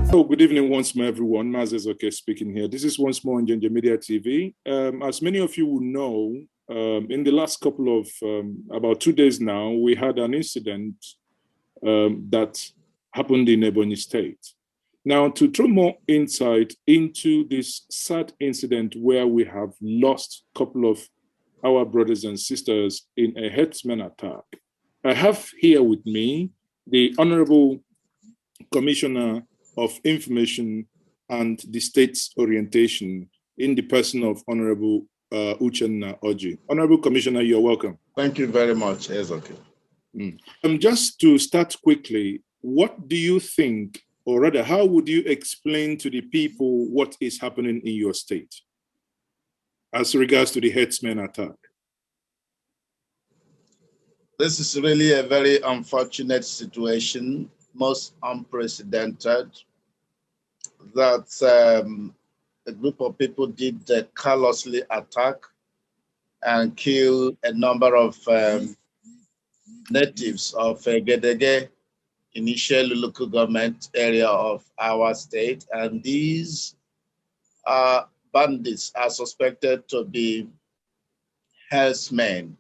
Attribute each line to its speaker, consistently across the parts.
Speaker 1: Oh, good evening once more, everyone. Mazes okay speaking here. This is once more on Njenje Media TV. As many of you will know, in the last couple of, about 2 days now, we had an incident that happened in Ebonyi State. Now, to throw more insight into this sad incident where we have lost a couple of our brothers and sisters in a herdsmen attack, I have here with me the Honorable Commissioner of Information and the State's Orientation in the person of Honorable Uchenna Orji. Honorable Commissioner, you're welcome.
Speaker 2: Thank you very much, Ezoke.
Speaker 1: Just to start quickly, what do you think, or rather, how would you explain to the people what is happening in your state as regards to the herdsmen attack?
Speaker 2: This is really a very unfortunate situation, most unprecedented, that a group of people did callously attack and kill a number of natives of Gedege, initial local government area of our state. And these bandits are suspected to be herdsmen.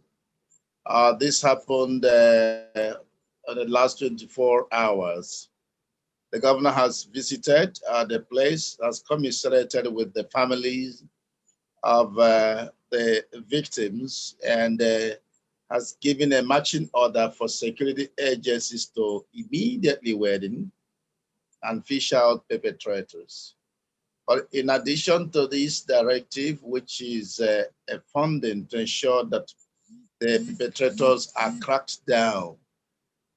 Speaker 2: This happened in the last 24 hours. The governor has visited the place, has commiserated with the families of the victims, and has given a marching order for security agencies to immediately wade in and fish out perpetrators. But in addition to this directive, which is a funding to ensure that the perpetrators are cracked down,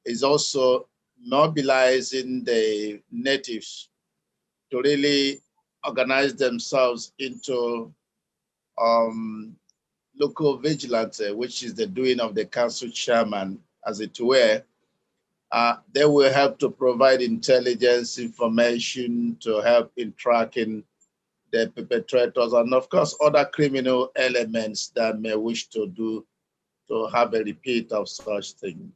Speaker 2: is also mobilizing the natives to really organize themselves into local vigilante, which is the doing of the council chairman, as it were. They will help to provide intelligence information to help in tracking the perpetrators and, of course, other criminal elements that may wish to have a repeat of such thing.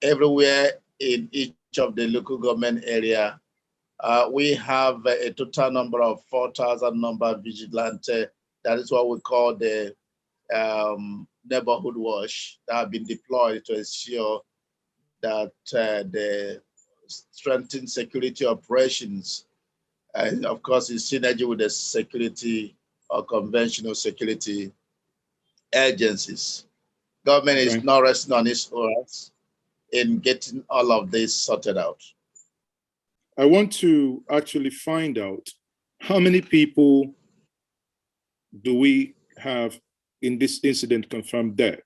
Speaker 2: Everywhere in each of the local government area, we have a total number of 4,000 number vigilante. That is what we call the neighborhood watch that have been deployed to ensure that the strengthened security operations, of course, in synergy with the security or conventional security agencies. Government is not resting on its laurels in getting all of this sorted out.
Speaker 1: I want to actually find out how many people do we have in this incident confirmed dead?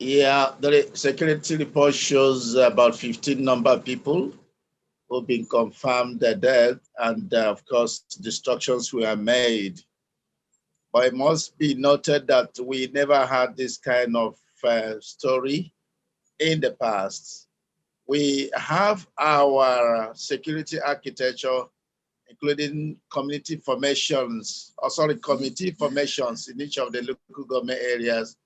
Speaker 2: Yeah, the security report shows about 15 number of people who've been confirmed dead, and of course, destructions were made. But it must be noted that we never had this kind of story in the past. We have our security architecture, including committee formations in each of the local government areas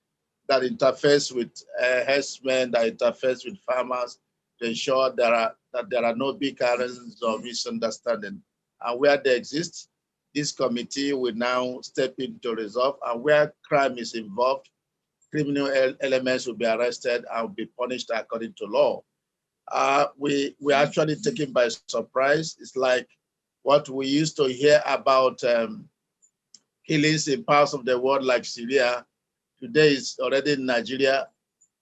Speaker 2: that interface with herdsmen, that interface with farmers to ensure that there are no big errors or misunderstanding. And where they exist, this committee will now step in to resolve, and where crime is involved, criminal elements will be arrested and will be punished according to law. We're actually taken by surprise. It's like what we used to hear about killings in parts of the world like Syria. Today is already in Nigeria,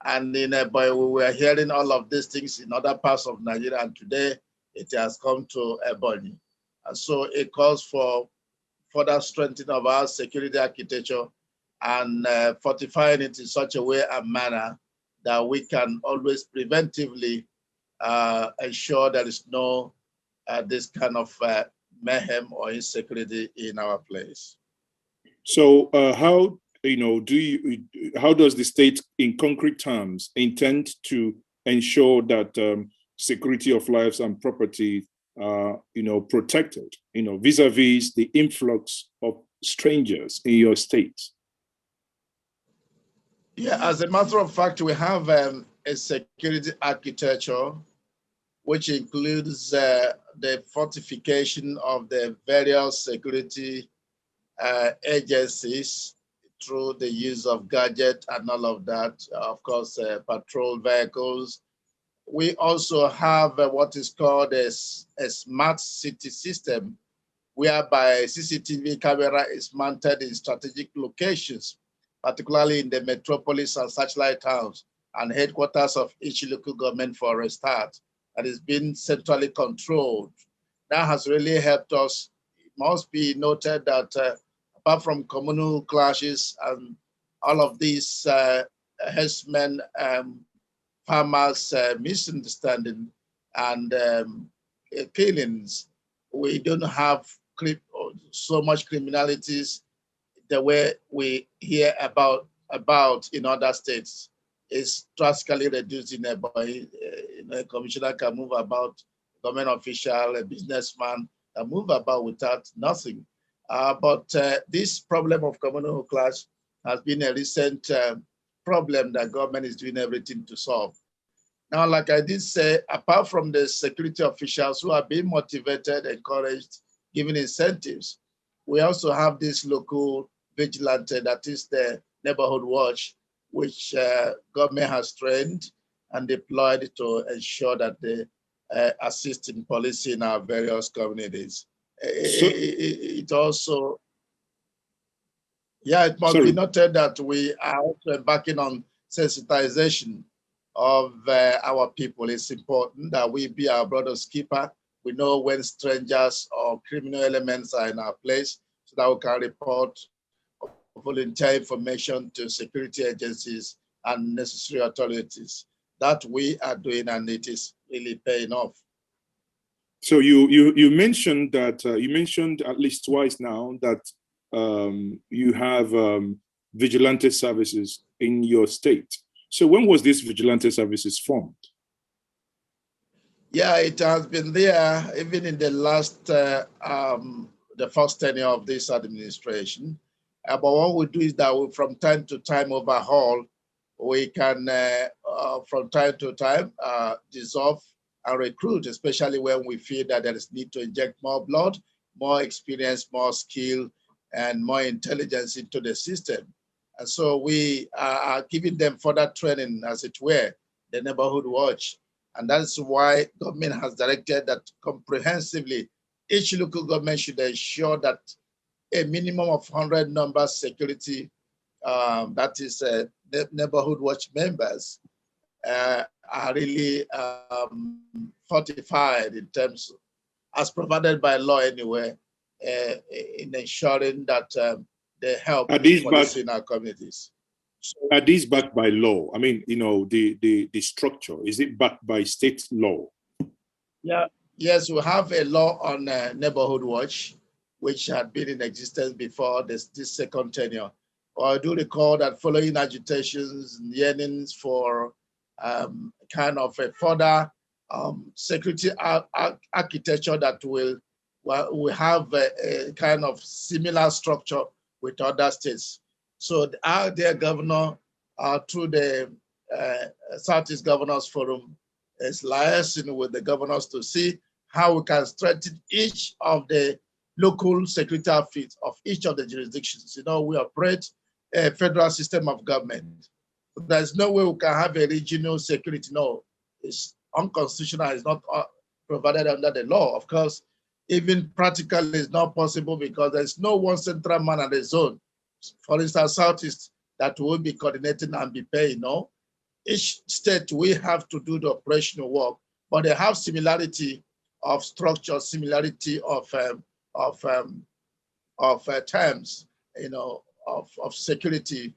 Speaker 2: and we were hearing all of these things in other parts of Nigeria, and today it has come to Ebonyi. And so it calls for further strengthening of our security architecture and fortifying it in such a way and manner that we can always preventively ensure there is no this kind of mayhem or insecurity in our place.
Speaker 1: So how does the state in concrete terms intend to ensure that security of lives and property are protected, vis-a-vis the influx of strangers in your state?
Speaker 2: Yeah, as a matter of fact, we have a security architecture which includes the fortification of the various security agencies through the use of gadgets and all of that, of course, patrol vehicles. We also have what is called a smart city system, whereby CCTV camera is mounted in strategic locations, particularly in the metropolis and satellite towns and headquarters of each local government for a start, and is being centrally controlled. That has really helped us. It must be noted that apart from communal clashes and all of these herdsmen, farmers' misunderstanding and killings, we don't have so much criminalities the way we hear about in other states. Is drastically reduced in Ebonyi. A commissioner can move about, government official, a businessman can move about without nothing. But this problem of communal clash has been a recent problem that government is doing everything to solve. Now, like I did say, apart from the security officials who are being motivated, encouraged, given incentives, we also have this local vigilante, that is the neighborhood watch, which government has trained and deployed to ensure that they assist in policing our various communities. It also, it must be noted that we are also embarking on sensitization of our people. It's important that we be our brother's keeper. We know when strangers or criminal elements are in our place, so that we can report volunteer information to security agencies and necessary authorities. That we are doing, and it is really paying off.
Speaker 1: So you mentioned that you mentioned at least twice now that you have vigilante services in your state. So when was this vigilante services formed?
Speaker 2: Yeah, it has been there even in the last the first tenure of this administration. But what we do is that we, from time to time, overhaul. We can, from time to time, dissolve and recruit, especially when we feel that there is need to inject more blood, more experience, more skill, and more intelligence into the system. And so we are giving them further training, as it were, the neighborhood watch. And that's why government has directed that comprehensively, each local government should ensure that a minimum of 100 number security, that is neighborhood watch members, are really fortified in terms, as provided by law anyway, in ensuring that they help policing our communities.
Speaker 1: So, are these backed by law? I mean, you know, the structure, is it backed by state law?
Speaker 2: Yeah. Yes, we have a law on neighborhood watch, which had been in existence before this second tenure. I do recall that following agitations and yearnings for kind of a further security architecture that will have a kind of similar structure with other states. So our dear governor, through the Southeast Governors Forum, is liaising with the governors to see how we can strengthen each of the local security outfits of each of the jurisdictions. You know, we operate a federal system of government. There's no way we can have a regional security. No, it's unconstitutional. It's not provided under the law. Of course, even practically it's not possible because there's no one central man at the zone. For instance, Southeast, that will be coordinating and be paying. No, each state we have to do the operational work, but they have similarity of structure, similarity of terms, you know, of security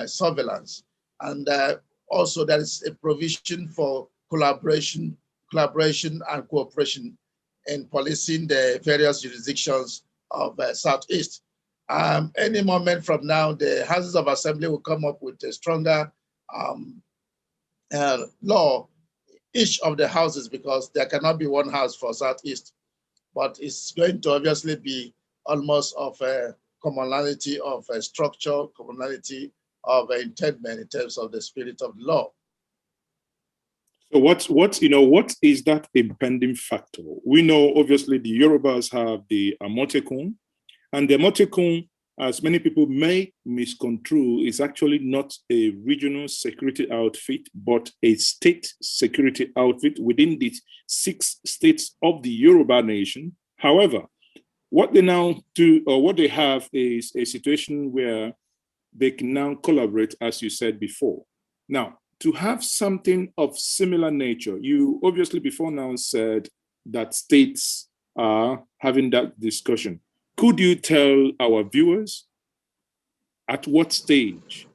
Speaker 2: surveillance, and also there is a provision for collaboration and cooperation in policing the various jurisdictions of Southeast. Any moment from now, the Houses of Assembly will come up with a stronger law, each of the houses, because there cannot be one house for Southeast, but it's going to obviously be almost of a commonality of a structure, commonality of intentment in terms of the spirit of the law.
Speaker 1: So what is that impending factor? We know obviously the Yorubas have the Amotekun, and the Amotekun, as many people may misconstrue, is actually not a regional security outfit, but a state security outfit within the 6 states of the Yoruba nation. However, what they now do, or what they have, is a situation where they can now collaborate, as you said before. Now, to have something of similar nature, you obviously before now said that states are having that discussion. Could you tell our viewers at what stage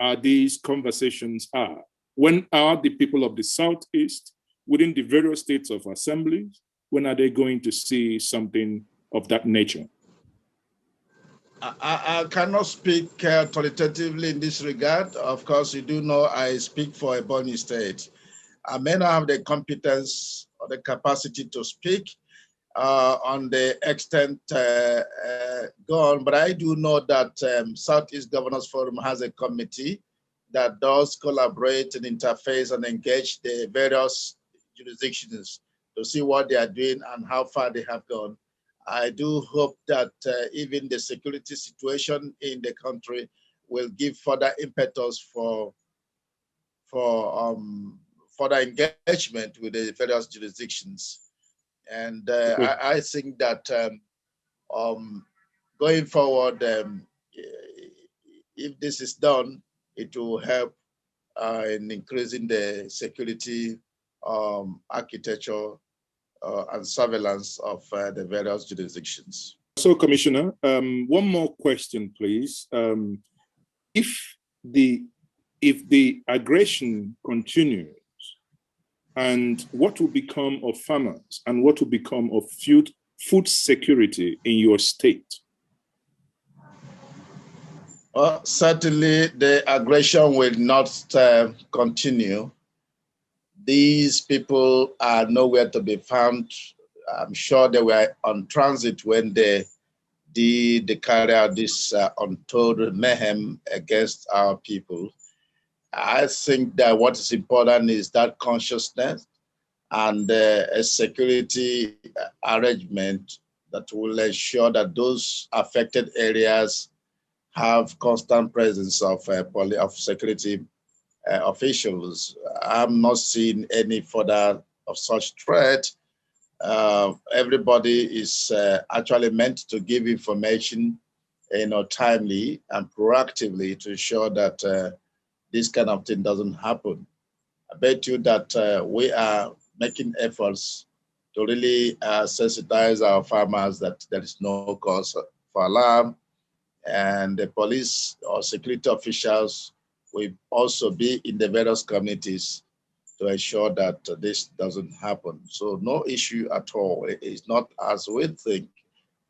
Speaker 1: are these conversations are? When are the people of the Southeast within the various states of assemblies, when are they going to see something of that nature?
Speaker 2: I cannot speak authoritatively in this regard. Of course, you do know I speak for Ebonyi State. I may not have the competence or the capacity to speak on the extent gone, but I do know that Southeast Governors Forum has a committee that does collaborate and interface and engage the various jurisdictions to see what they are doing and how far they have gone. I do hope that even the security situation in the country will give further impetus for further engagement with the various jurisdictions. And I think that going forward, if this is done, it will help in increasing the security architecture and surveillance of the various jurisdictions.
Speaker 1: So, Commissioner, one more question, please. If the aggression continues, and what will become of farmers and what will become of food security in your state?
Speaker 2: Well, certainly the aggression will not continue. These people are nowhere to be found. I'm sure they were on transit when they carried out this untold mayhem against our people. I think that what is important is that consciousness and a security arrangement that will ensure that those affected areas have constant presence of security officials. I'm not seeing any further of such threat. Everybody is actually meant to give information, timely and proactively to ensure that this kind of thing doesn't happen. I bet you that we are making efforts to really sensitize our farmers that there is no cause for alarm, and the police or security officials will also be in the various communities to ensure that this doesn't happen. So no issue at all. It is not as we think.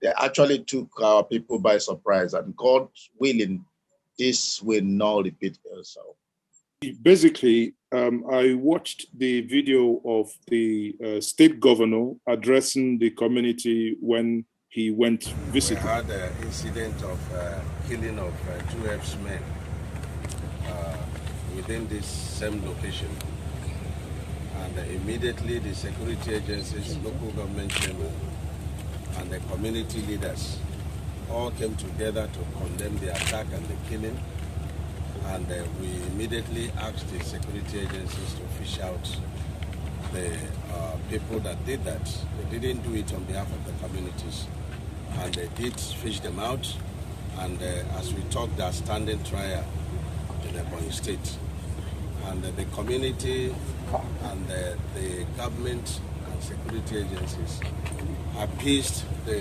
Speaker 2: They actually took our people by surprise, and God willing, this will not repeat itself.
Speaker 1: Basically, I watched the video of the state governor addressing the community when he went visiting.
Speaker 3: We had an incident of killing of 2 herdsmen within this same location. And immediately the security agencies, local government chairman, and the community leaders all came together to condemn the attack and the killing. And we immediately asked the security agencies to fish out the people that did that. They didn't do it on behalf of the communities. And they did fish them out. And as we talk, they are standing trial in Ebonyi State. And the community and the government and security agencies appeased the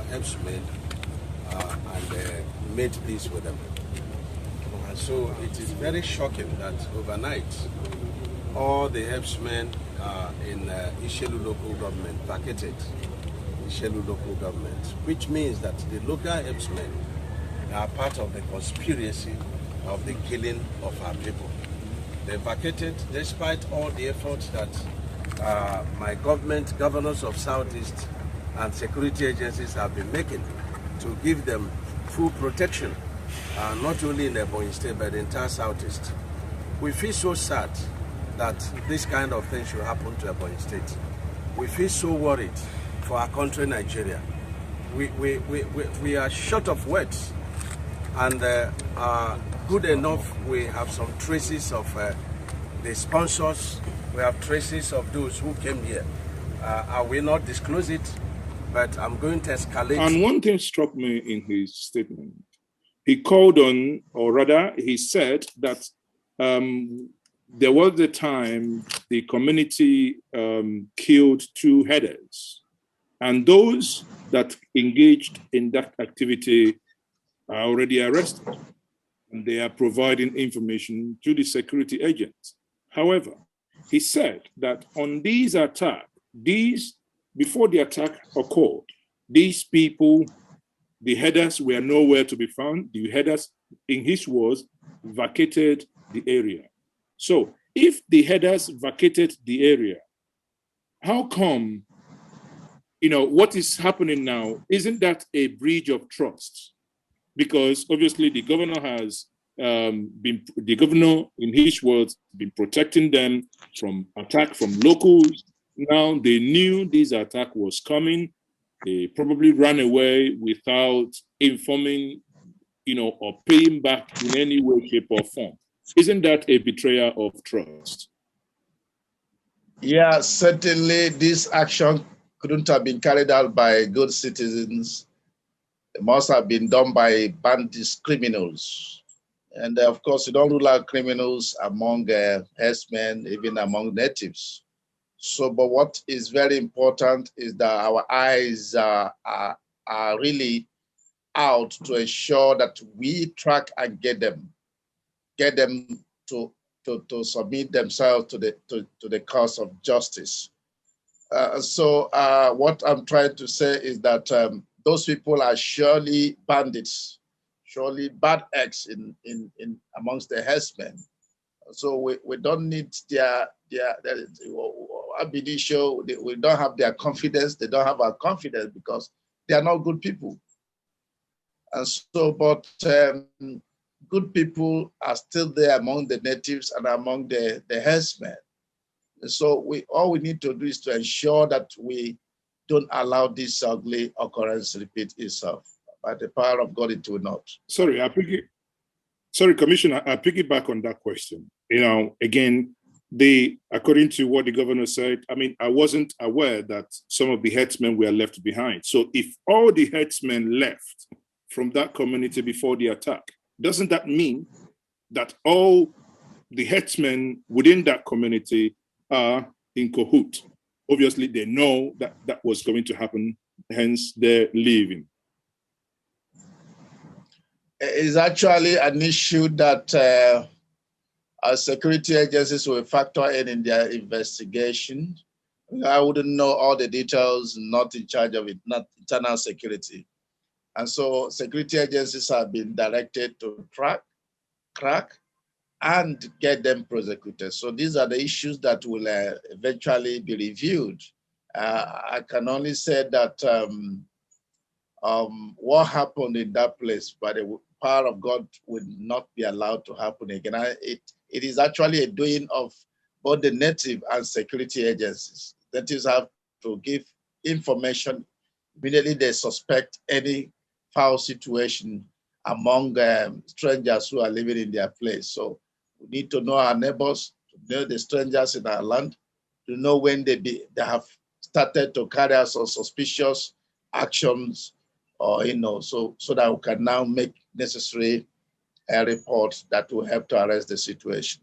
Speaker 3: herdsmen and made peace with them. And so it is very shocking that overnight, all the herdsmen in Ishelu local government vacated Ishelu local government, which means that the local herdsmen are part of the conspiracy of the killing of our people. They vacated despite all the efforts that my government, governors of Southeast and security agencies have been making to give them full protection, not only in the Ebonyi State but the entire Southeast. We feel so sad that this kind of thing should happen to Ebonyi State. We feel so worried for our country, Nigeria. We are short of words, and good enough we have some traces of the sponsors, we have traces of those who came here. I will not disclose it, but I'm going to escalate.
Speaker 1: And one thing struck me in his statement. He called on, or rather, he said that there was a time the community killed 2 herders, and those that engaged in that activity are already arrested, and they are providing information to the security agents. However, he said that on these attacks, before the attack occurred, these people, the herders, were nowhere to be found. The herders, in his words, vacated the area. So if the herders vacated the area, how come, what is happening now, isn't that a breach of trust? Because obviously the governor has the governor, in his words, been protecting them from attack from locals. Now they knew this attack was coming. They probably ran away without informing, or paying back in any way, shape, or form. Isn't that a betrayal of trust?
Speaker 2: Yeah, certainly this action couldn't have been carried out by good citizens. It must have been done by bandits, criminals. And of course, you don't rule out criminals among herdsmen, even among natives. So, but what is very important is that our eyes are really out to ensure that we track and get them to submit themselves to the cause of justice. So what I'm trying to say is that those people are surely bandits, surely bad eggs in amongst the herdsmen. So we don't need their show. We don't have their confidence. They don't have our confidence because they are not good people. And so, but good people are still there among the natives and among the herdsmen. So all we need to do is to ensure that we don't allow this ugly occurrence to repeat itself. By the power of God, it will not.
Speaker 1: Sorry, Commissioner, I piggyback on that question. Again, according to what the governor said, I wasn't aware that some of the herdsmen were left behind. So if all the herdsmen left from that community before the attack, doesn't that mean that all the herdsmen within that community are in cahoot? Obviously, they know that that was going to happen, hence they're leaving.
Speaker 2: It's actually an issue that our security agencies will factor in their investigation. I wouldn't know all the details, not in charge of it, not internal security. And so security agencies have been directed to crack, and get them prosecuted. So these are the issues that will eventually be reviewed. I can only say that what happened in that place by the power of God will not be allowed to happen again. It is actually a doing of both the native and security agencies. Natives have to give information immediately they suspect any foul situation among strangers who are living in their place. So we need to know our neighbors, to know the strangers in our land, to know when they have started to carry out some suspicious actions, or so that we can now make necessary reports that will help to arrest the situation.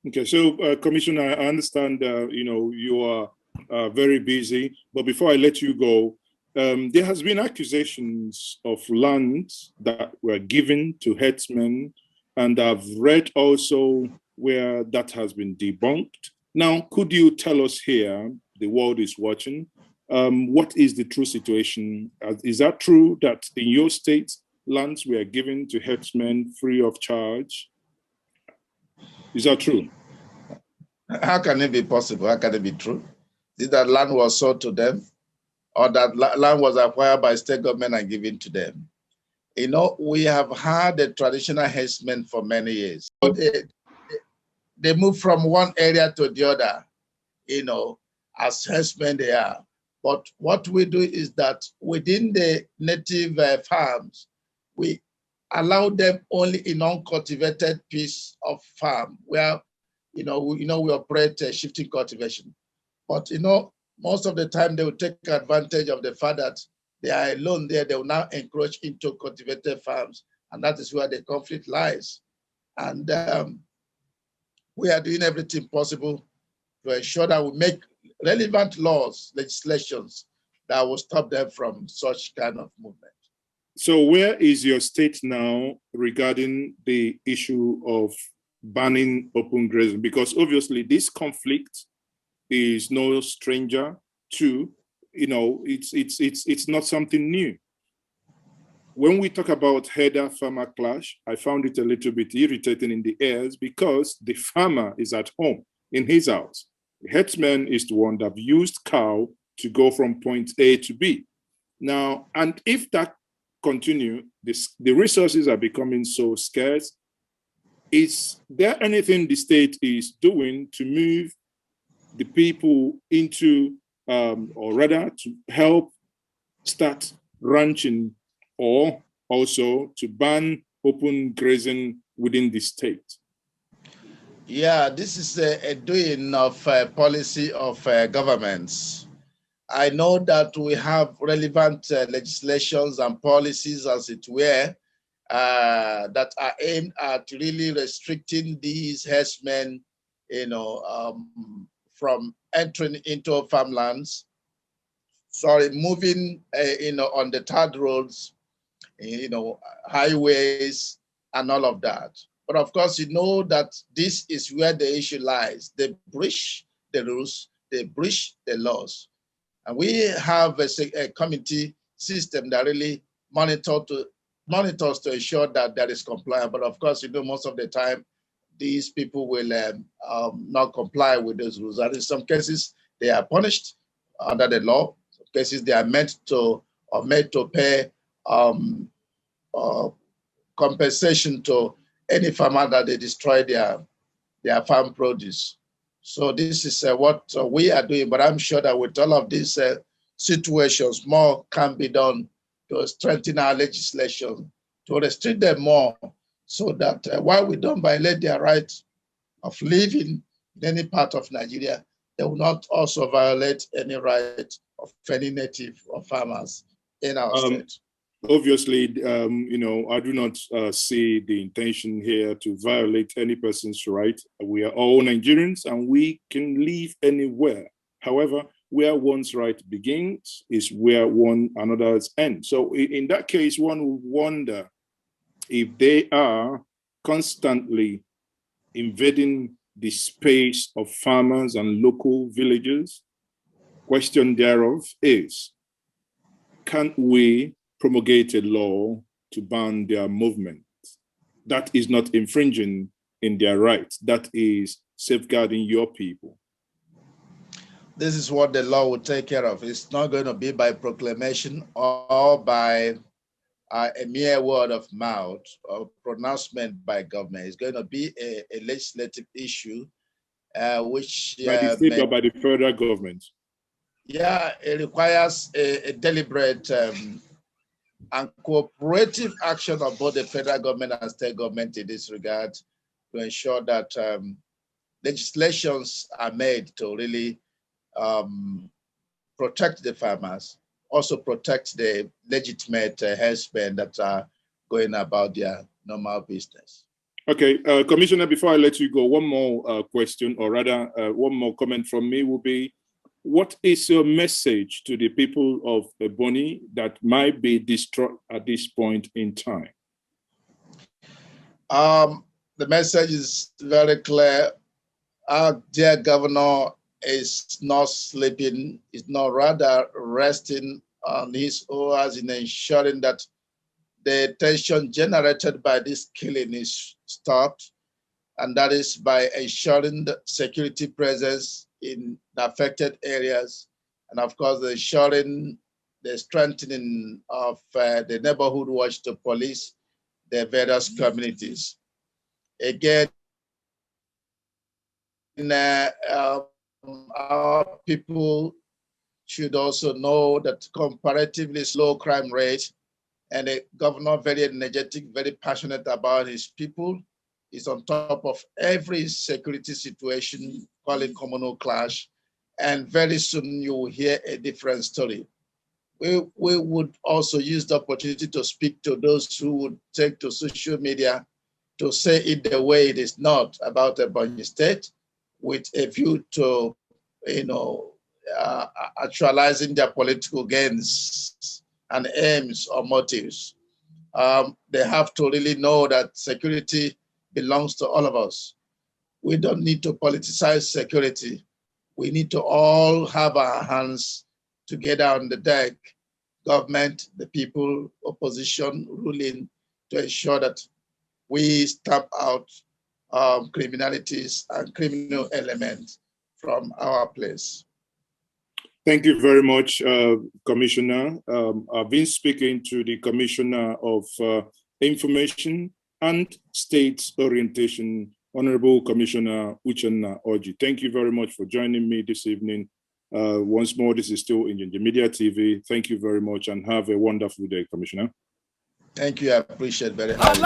Speaker 1: Okay, so Commissioner, I understand you are very busy, but before I let you go, there has been accusations of lands that were given to herdsmen, and I've read also where that has been debunked. Now, could you tell us here, the world is watching, what is the true situation? Is that true that in your state, lands were given to herdsmen free of charge? Is that true?
Speaker 2: How can it be possible? How can it be true? Did that land was sold to them, or that land was acquired by state government and given to them? We have had a traditional herdsmen for many years. they move from one area to the other, as herdsmen they are. But what we do is that within the native farms, we allow them only in uncultivated piece of farm where, we operate shifting cultivation. But, most of the time they will take advantage of the fact that they are alone there. They will now encroach into cultivated farms. And that is where the conflict lies. And we are doing everything possible to ensure that we make relevant laws, legislations that will stop them from such kind of movement.
Speaker 1: So where is your state now regarding the issue of banning open grazing? Because obviously this conflict is no stranger to, it's not something new. When we talk about herder-farmer clash, I found it a little bit irritating in the ears because the farmer is at home in his house. The herdsman is the one that used cow to go from point A to B. Now, and if that continue, the resources are becoming so scarce. Is there anything the state is doing to move the people into, or rather to help start ranching, or also to ban open grazing within the state?
Speaker 2: Yeah, this is a doing of policy of governments. I know that we have relevant legislations and policies, as it were, that are aimed at really restricting these herdsmen, from entering into farmlands, moving, on the third roads, highways, and all of that. But of course, you know that this is where the issue lies. They breach the rules, they breach the laws. And we have a committee system that really monitors to ensure that there is compliance. But of course, most of the time, these people will not comply with those rules. And in some cases, they are punished under the law. In some cases, they are made to pay compensation to any farmer that they destroy their farm produce. So this is what we are doing. But I'm sure that with all of these situations, more can be done to strengthen our legislation, to restrict them more, so that while we don't violate their right of living in any part of Nigeria, they will not also violate any right of any native or farmers in our state.
Speaker 1: Obviously, I do not see the intention here to violate any person's right. We are all Nigerians and we can live anywhere. However, where one's right begins is where one another's ends. So in that case, one would wonder if they are constantly invading the space of farmers and local villagers. Question thereof is, can't we promulgate a law to ban their movement? That is not infringing in their rights. That is safeguarding your people.
Speaker 2: This is what the law will take care of. It's not going to be by proclamation or by a mere word of mouth or pronouncement by government. It's going to be a legislative issue, which
Speaker 1: by the state or by the federal government.
Speaker 2: Yeah, it requires a deliberate and cooperative action of both the federal government and state government in this regard, to ensure that legislations are made to really protect the farmers, also protect the legitimate herdsmen that are going about their normal business.
Speaker 1: Okay, Commissioner, before I let you go, one more question, or rather one more comment from me will be, what is your message to the people of Ebonyi that might be distraught at this point in time?
Speaker 2: The message is very clear. Our dear governor is not sleeping, is not rather resting on his oars in ensuring that the tension generated by this killing is stopped, and that is by ensuring the security presence in the affected areas, and of course ensuring the strengthening of the neighborhood watch to police the various communities. Again, our people should also know that comparatively slow crime rate, and a governor very energetic, very passionate about his people, is on top of every security situation, call it communal clash, and very soon you will hear a different story. We would also use the opportunity to speak to those who would take to social media to say it the way it is not about Ebonyi State, with a view to, actualizing their political gains and aims or motives. They have to really know that security belongs to all of us. We don't need to politicize security. We need to all have our hands together on the deck, government, the people, opposition, ruling, to ensure that we stamp out criminalities and criminal elements from our place.
Speaker 1: Thank you very much, Commissioner. I've been speaking to the Commissioner of Information and State Orientation, Honorable Commissioner Uchenna Orji. Thank you very much for joining me this evening. Once more, this is still Njenje Media TV. Thank you very much and have a wonderful day, Commissioner.
Speaker 2: Thank you. I appreciate very highly.